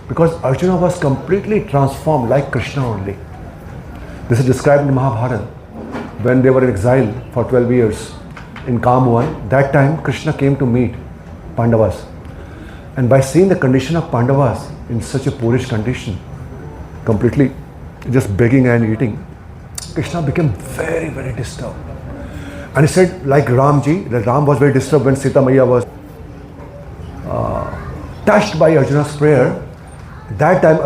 Because Arjuna was completely transformed like Krishna only. This is described in Mahabharata when they were in exile for 12 years in Kamwan. That time Krishna came to meet Pandavas. And by seeing the condition of Pandavas in such a poorish condition, completely just begging and eating, Krishna became very, very disturbed. And he said, like Ramji, that Ram was very disturbed when Sita Maiya was touched by Arjuna's prayer. That time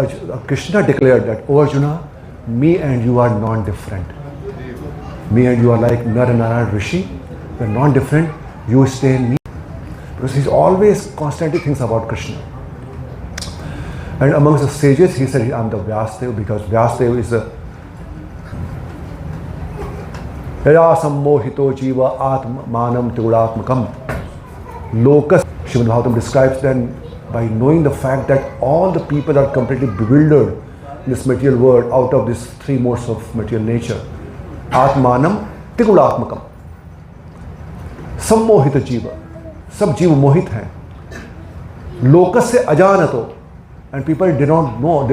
Krishna declared that, "Oh Arjuna, me and you are non-different. Me and you are like Nar and Narayana Rishi. We are non-different. You stay in me." Because he always constantly thinks about Krishna. And amongst the sages, he said, "I'm the Vyasdev," because Vyasdev is a Yaya sammohito jiva atmanam tigudatmakam. Lokas, Srimad Bhagavatam describes then by knowing the fact that all the people are completely bewildered in this material world out of these three modes of material nature. Atmanam tigudatmakam. Sammohita jiva. सब जीव मोहित हैं. Locus से अजानतो. And people they don't know. What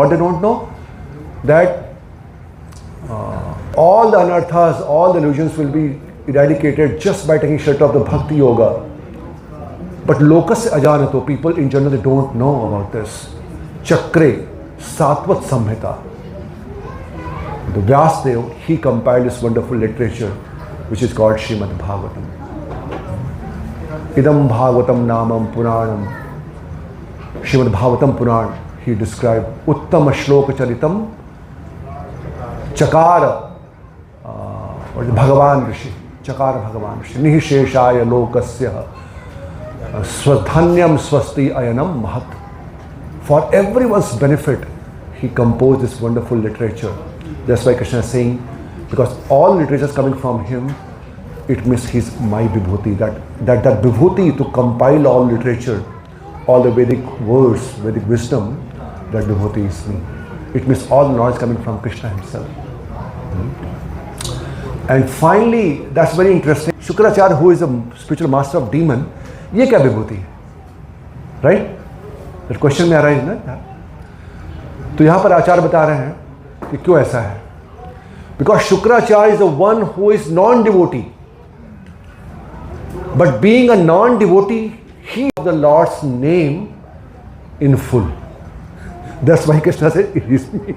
they don't know? That all the anarthas, all the illusions will be eradicated just by taking shelter of the bhakti yoga. But lokas se ajanato, people in general, they don't know about this. Chakre, Satvat Samhita. The Vyasdev, he compiled this wonderful literature which is called Srimad Bhagavatam. Idam Bhagavatam Namam Puranam. Srimad Bhagavatam Puran, he described Uttama Shloka Charitam Chakara Bhagavan Rishi, Chakara Bhagavan Rishi, Nihisheshaya Lokasya Swadhanyam Swasti Ayanam Mahat. For everyone's benefit, he composed this wonderful literature. That's why Krishna is saying, because all literature is coming from him, it means he's my Vibhuti. That Vibhuti to compile all literature, all the Vedic words, Vedic wisdom, that Vibhuti is me. It means all knowledge coming from Krishna himself. And finally, that's very interesting. Shukracharya, who is a spiritual master of demon, ये क्या विभूति है? Right? That question में आ रहा है ना? तो यहाँ पर आचार्य बता रहे हैं कि क्यों ऐसा है. Because Shukracharya is the one who is non-devotee. But being a non-devotee, he knows the Lord's name in full. That's why Krishna said, "It is me."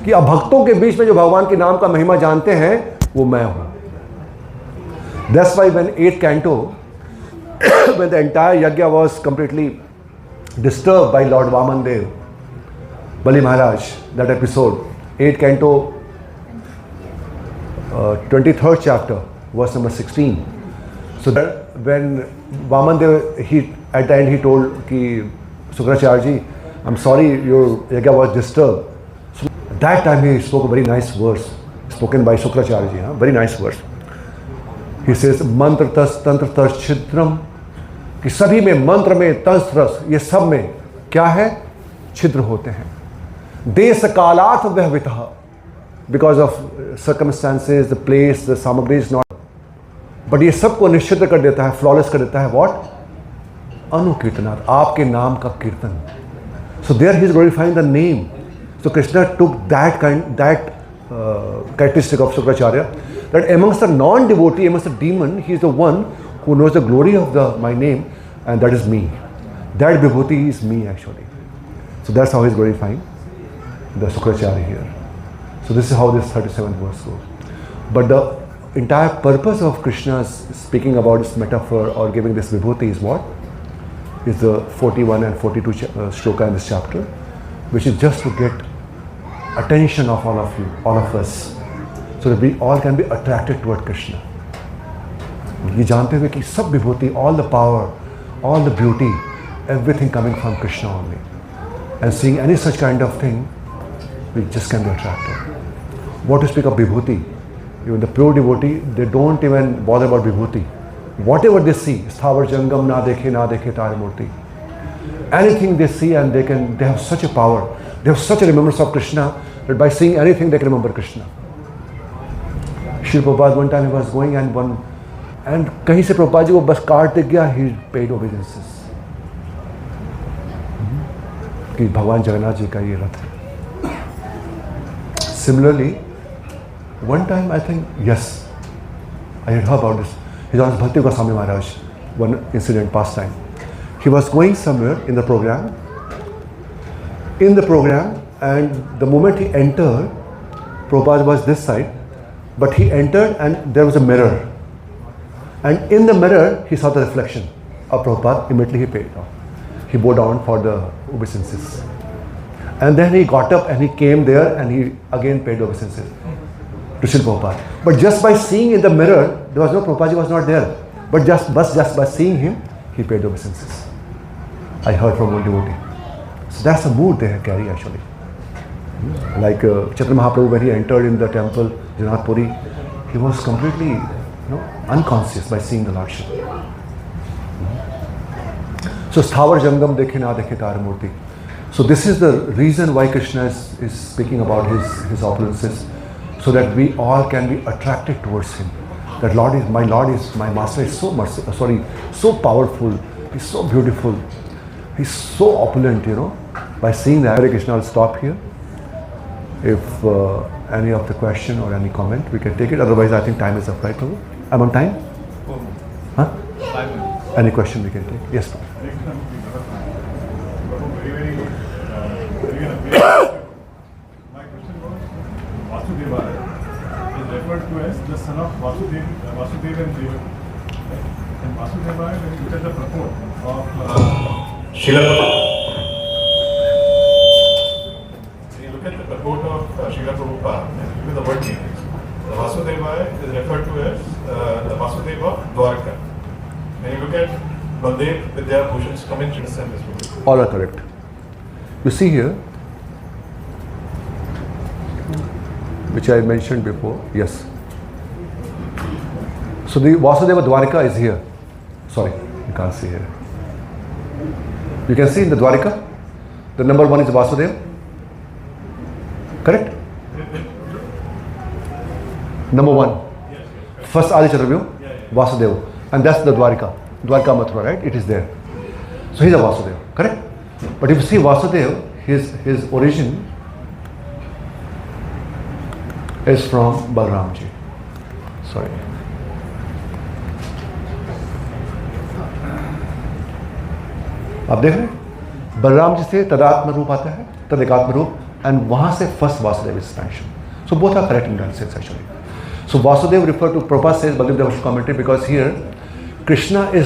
कि अब भक्तों के बीच में जो भगवान के नाम का महिमा जानते हैं, वो मैं हूं. That's why when 8th canto, when the entire yajna was completely disturbed by Lord Vamandev, Bali Maharaj, that episode, 8th canto, 23rd chapter, verse number 16. So that when Vamandev, at the end he told ki Shukracharya ji, "I'm sorry, your yajna was disturbed." So that time he spoke a very nice verse, spoken by Shukracharya ji, very nice verse. He says, "Mantra tas tantra tas chidram," कि सभी में, मंत्र में, तंत्र रस, ये सब में क्या है? छिद्र होते हैं. देश कालाथ व्यवहितः, because of circumstances, the place, the सामग्री is not. बट ये सबको निश्चित कर देता है, फ्लॉलेस कर देता है. व्हाट? अनुकीर्तनात्, आपके नाम का कीर्तन. So there he is glorifying the name. So Krishna took that characteristic of Shukracharya, that amongst the non-devotee, amongst the demon, he is the one who knows the glory of my name, and that is me. That Vibhuti is me actually. So that's how he is glorifying the Shukracharya here. So this is how this 37th verse goes. But the entire purpose of Krishna's speaking about this metaphor or giving this Vibhuti is what? Is the 41 and 42 shloka in this chapter, which is just to get attention of all of you, all of us, so that we all can be attracted toward Krishna. ये जानते हुए कि सब विभूति, all the power, all the beauty, everything coming from Krishna only, and seeing any such kind of thing, we just can be attracted. What to speak of vibhuti? Even the pure devotee, they don't even bother about vibhuti. Whatever they see, sthavar jangam na dekhe tare murti. Anything they see, and they have such a power, they have such a remembrance of Krishna, that by seeing anything they can remember Krishna. Srila Prabhupada, one time he was going and कहीं से Prabhupada जी को बस card दिख गया, he paid obeisances. कि भगवान जगन्नाथ जी का ये रथ है. Similarly, one time I think, yes, I had heard about this. His Honor Bhakti Goswami Maharaj, one incident past time. He was going somewhere in the program, and the moment he entered, Prabhupada was this side, but he entered and there was a mirror. And in the mirror, he saw the reflection of Prabhupada. Immediately he paid down. He bowed down for the obeisances. And then he got up and he came there and he again paid obeisances to Srila Prabhupada. But just by seeing in the mirror, there was no Prabhupada was not there. But just by seeing him, he paid obeisances. I heard from one devotee. So that's the mood they carry actually. Like Chaitanya Mahaprabhu, when he entered in the temple, Jagannath Puri, he was completely unconscious by seeing the Lordship. So Sthavar Jangam dekhe na dekhe tar murti. So this is the reason why Krishna is speaking about his opulences, so that we all can be attracted towards him. That my master is so powerful, he's so beautiful, he's so opulent, By seeing that, Hare Krishna, I'll stop here. If any of the question or any comment, we can take it. Otherwise, I think time is up, right, Prabhu? I'm on time? 4 minutes. Huh? 5 minutes. Any question we can take? Yes, Prabhu. Very good. My question was, Vasudeva is referred to as the son of Vasudeva and Devaki. And Vasudeva, when you look at the purport of Srila Prabhupada, and look at the word meanings. The Vasudeva is referred to as the Vasudeva Dwarka. When you look at Baldev Vidya Bhushan's commentary, this book. All are correct. You see here, which I mentioned before, yes. So the Vasudeva Dwarka is here. Sorry, you can't see here. You can see in the Dwarka, the number 1 is Vasudeva. Correct? Number 1. First Adi Chaturvyu, Vasudeva. And that's the Dwarka Mathura, right? It is there. So he's a Vasudeva, correct? But if you see Vasudeva, his origin is from Balramji. Sorry. आप देख रहे हैं? बलराम जी से तदात्म रूप आता है, तदेकात्म रूप, and वहां से first Vasudeva expansion. So both are correct in that sense actually. So Vasudeva referred to, Prabhupada says, Bhagavad Gita commentary, because here Krishna is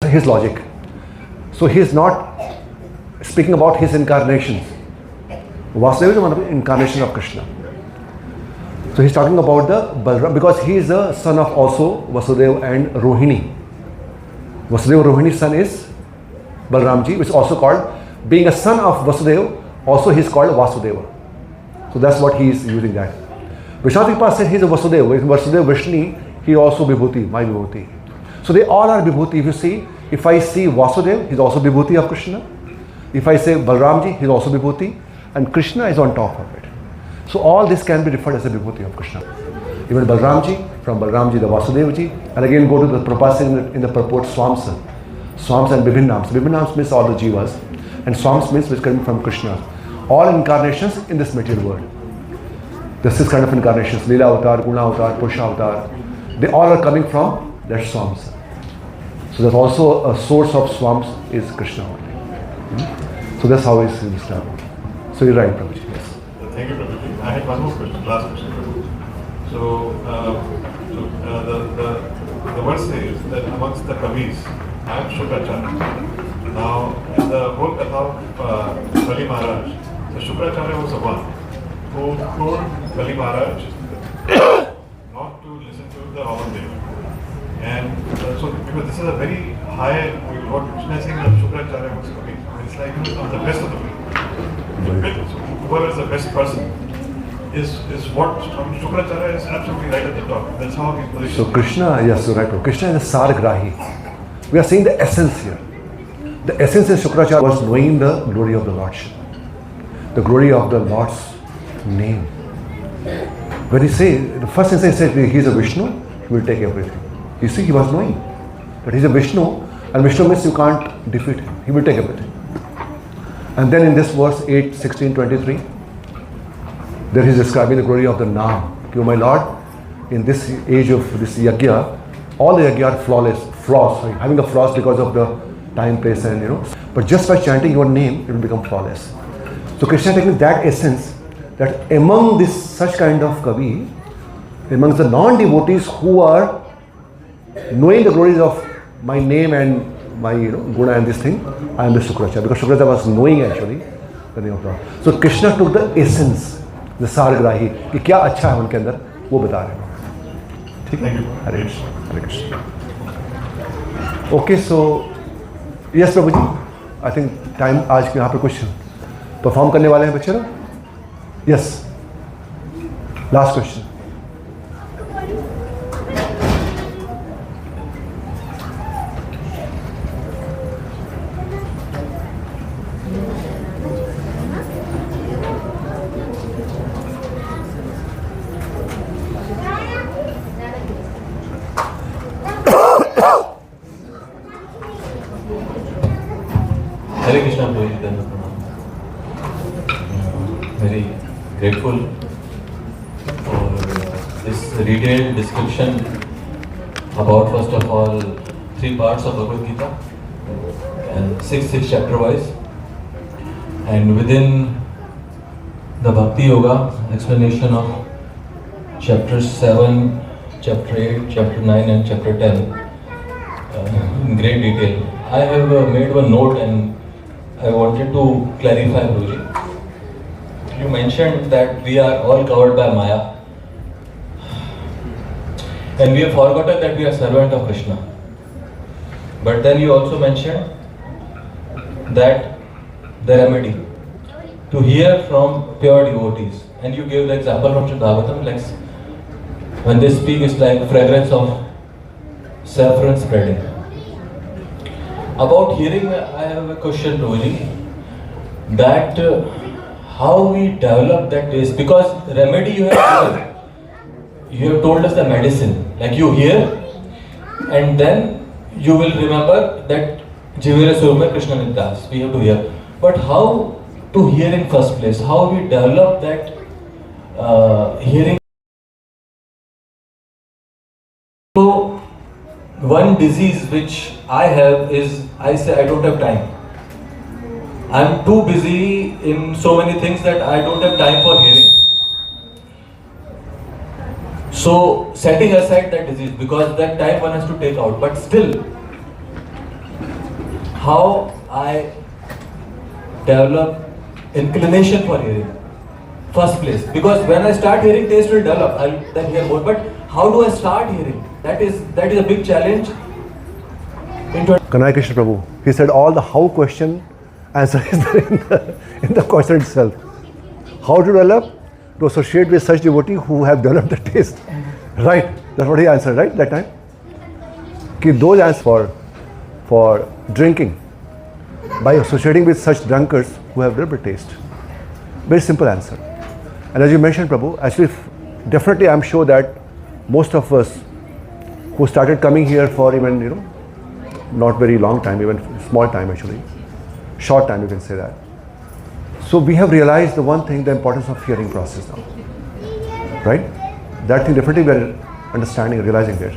his logic. So he is not speaking about his incarnations. Vasudeva is one of the incarnations of Krishna. So he's talking about the Balram, because he is the son of also Vasudeva and Rohini. Vasudeva Rohini's son is Balramji, which is also called, being a son of Vasudeva, also he is called Vasudeva. So that's what he is using that. Vishnu said he is a Vasudeva. In Vasudeva Vishnu, he also Vibhuti, my Vibhuti. So they all are Vibhuti. If you see, if I see Vasudeva, he is also Vibhuti of Krishna. If I say Balramji, he is also Vibhuti. And Krishna is on top of it. So all this can be referred as a Vibhuti of Krishna. Even Balramji, from Balramji the Vasudevaji, and again go to the Prabhupada in the purport Swamsa. Swams and Bibhinnams. Bibhinnams means all the jivas, and Swams means which come from Krishna. All incarnations in this material world. This is kind of incarnations, Leela Avatar, Guna Avatar, Purusha Avatar. They all are coming from that Swamsa. So there's also a source of Swams is Krishna only. So that's how it's described. So you're right, Prabhuji. Yes. Thank you, Prabhuji. I had one more question, last question. So, the verse says that amongst the Kavis, I am Shukracharya. Now, in the whole Katha of Bali Maharaj, so Shukracharya was the one who told Bali Maharaj not to listen to the Vaman Deva. And so, because this is a very high, what Krishna is saying that Shukracharya was coming. It's like the best of the people. So whoever is the best person is what Shukracharya is absolutely right at the top. That's how he's positioned. So Krishna, yes, you're right. Krishna is a Sargrahi. We are seeing the essence here. The essence in Shukracharya was knowing the glory of the Lordship. the glory of the Lord's name. When he says, the first instant he said he is a Vishnu, he will take everything. You see, he was knowing that he is a Vishnu, and Vishnu means you can't defeat him. He will take everything. And then in this verse 8, 16, 23, there he is describing the glory of the Naam. Oh my Lord, in this age of this yajna, all the yajna are flaws, having a flaws because of the time, place, and But just by chanting your name, it will become flawless. So Krishna taking that essence, that among this such kind of kavi, amongst the non-devotees who are knowing the glories of my name and my guna and this thing, I am the Shukracharya, because Shukracharya was knowing actually the name of Lord. So Krishna took the essence, the sargrahi, कि क्या अच्छा है उनके अंदर, वो बता रहे हैं. ठीक है? हरे कृष्ण, हरे Krishna. Okay, so yes Prabhuji, I think time आज के यहाँ पे कुछ परफॉर्म करने वाले हैं बच्चे लोग. Yes. Last question. Hare Krishna, Prabhuji. Very grateful for this detailed description about, first of all, 3 parts of Bhagavad Gita and 6 chapter wise, and within the Bhakti Yoga explanation of chapter 7, chapter 8, chapter 9 and chapter 10 in great detail. I have made one note and I wanted to clarify, Prabhuji. You mentioned that we are all covered by Maya, and we have forgotten that we are servant of Krishna. But then you also mentioned that the remedy to hear from pure devotees, and you gave the example from Srimad Bhagavatam, like when they speak, it's like fragrance of saffron spreading. About hearing, I have a question, Prabhuji, that how we develop that taste, because remedy you have given, you have told us the medicine, like you hear and then you will remember that Jivira Surma Krishna Niddas, we have to hear. But how to hear in first place, how we develop that hearing? So one disease which I have is, I say I don't have time. I'm too busy in so many things that I don't have time for hearing. So setting aside that disease, because that time one has to take out, but still, how I develop inclination for hearing, first place, because when I start hearing, taste will develop, I'll then hear more, but how do I start hearing? That is a big challenge. Kanai Krishna Prabhu, he said all the how question answer is there in the question itself. How to develop? To associate with such devotee who have developed the taste. Right? That's what he answered, right? That time? Ki those answers for drinking by associating with such drunkards who have developed a taste. Very simple answer. And as you mentioned, Prabhu, actually, definitely I'm sure that most of us who started coming here for even, not very long time, even small time actually, short time you can say that. So we have realized the one thing, the importance of hearing process now, right? That thing definitely we are understanding, realizing it.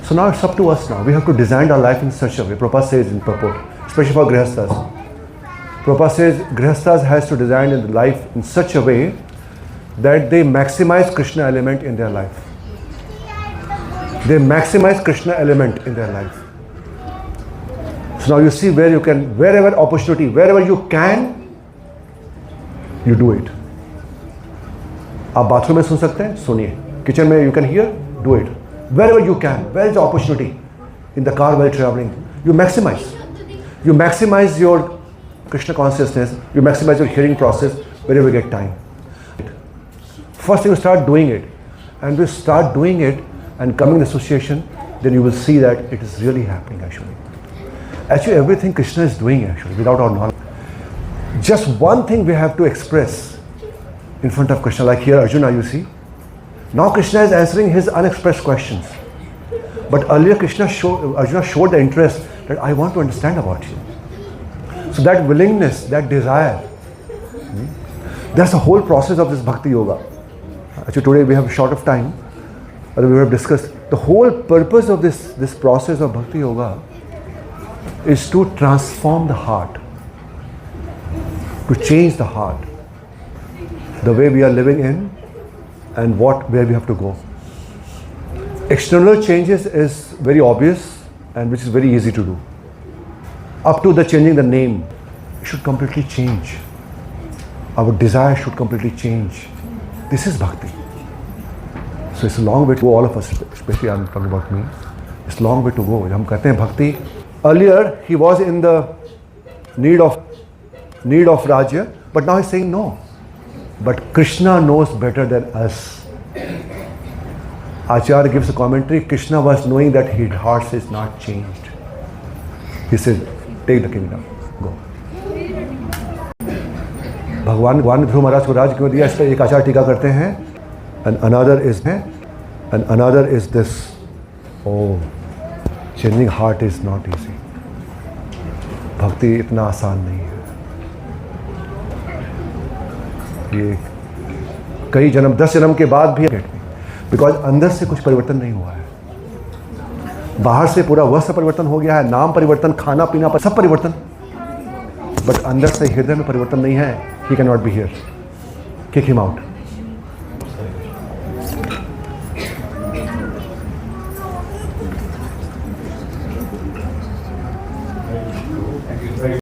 So now it's up to us now. We have to design our life in such a way. Prabhupada says in purport, especially for Grihasthas. Prabhupada says Grihasthas has to design in life in such a way that they maximize Krishna element in their life. They maximize Krishna element in their life. So now you see where you can, wherever opportunity, wherever you can, you do it. आप bathroom में सुन सकते हैं, सुनिए. Kitchen में you can hear, do it. Wherever you can, where is the opportunity? In the car while traveling, you maximize. You maximize your Krishna consciousness, you maximize your hearing process wherever you get time. First you start doing it, and you start doing it and coming in association, then you will see that it is really happening actually. Actually everything Krishna is doing actually without our knowledge. Just one thing we have to express in front of Krishna, like here Arjuna, you see. Now Krishna is answering his unexpressed questions. But earlier Arjuna showed the interest that I want to understand about you. So that willingness, that desire, that's the whole process of this Bhakti Yoga. Actually today we have short of time, but we have discussed the whole purpose of this process of Bhakti Yoga is to transform the heart, to change the heart, the way we are living in and where we have to go. External changes is very obvious and which is very easy to do. Up to the changing the name, it should completely change. Our desire should completely change. This is Bhakti. So it's a long way to go, all of us, especially I'm talking about me. It's a long way to go. हम कहते हैं Bhakti. Earlier he was in the need of Rajya, but now he's saying no. But Krishna knows better than us. Acharya gives a commentary, Krishna was knowing that his heart is not changed. He said, take the kingdom, go. भगवान ने ध्रुव महाराज को राज क्यों दिया, इस पर एक आचार्य टीका करते हैं. And another is this, oh, changing heart is not easy. भक्ति इतना आसान नहीं है. ये कई जन्म, 10 जन्म के बाद भी, बिकॉज अंदर से कुछ परिवर्तन नहीं हुआ है. बाहर से पूरा वस्त्र परिवर्तन हो गया है, नाम परिवर्तन, खाना पीना पर सब परिवर्तन, बट अंदर से हृदय में परिवर्तन नहीं है. He can not be here. Kick him out.